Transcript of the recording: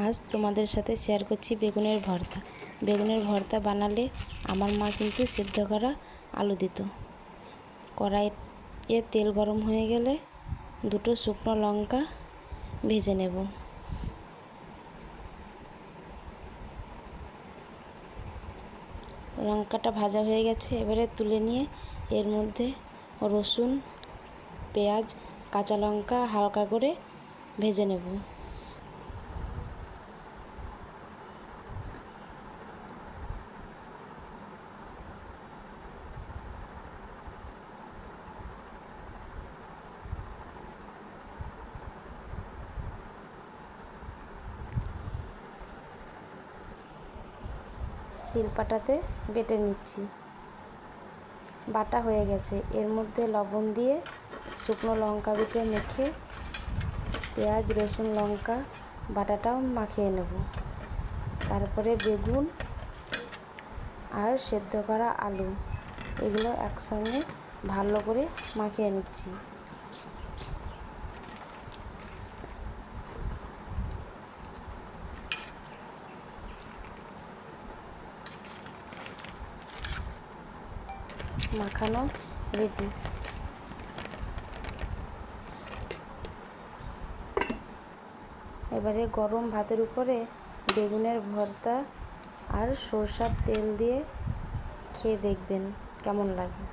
আজ তোমাদের সাথে শেয়ার করছি বেগুনের ভর্তা। বেগুনের ভর্তা বানালে আমার মা কিন্তু সিদ্ধ করা আলু দিত। কড়াইয়ে তেল গরম হয়ে গেলে দুটো শুকনো লঙ্কা ভেজে নেব। লঙ্কাটা ভাজা হয়ে গেছে, এবারে তুলে নিয়ে এর মধ্যে রসুন, পেঁয়াজ, কাঁচা লঙ্কা হালকা করে ভেজে নেব। শিলপাটাতে বেটে নিচ্ছি। বাটা হয়ে গেছে, এর মধ্যে লবণ দিয়ে শুকনো লঙ্কা দুটো মেখে পেঁয়াজ, রসুন, লঙ্কা বাটাটাও মাখিয়ে নেব। তারপরে বেগুন আর সেদ্ধ করা আলু এগুলো একসঙ্গে ভালো করে মাখিয়ে নিচ্ছি। মাখানো রেডি। এবারে গরম ভাতের উপরে বেগুনের ভর্তা আর সরষের তেল দিয়ে খেয়ে দেখবেন কেমন লাগে।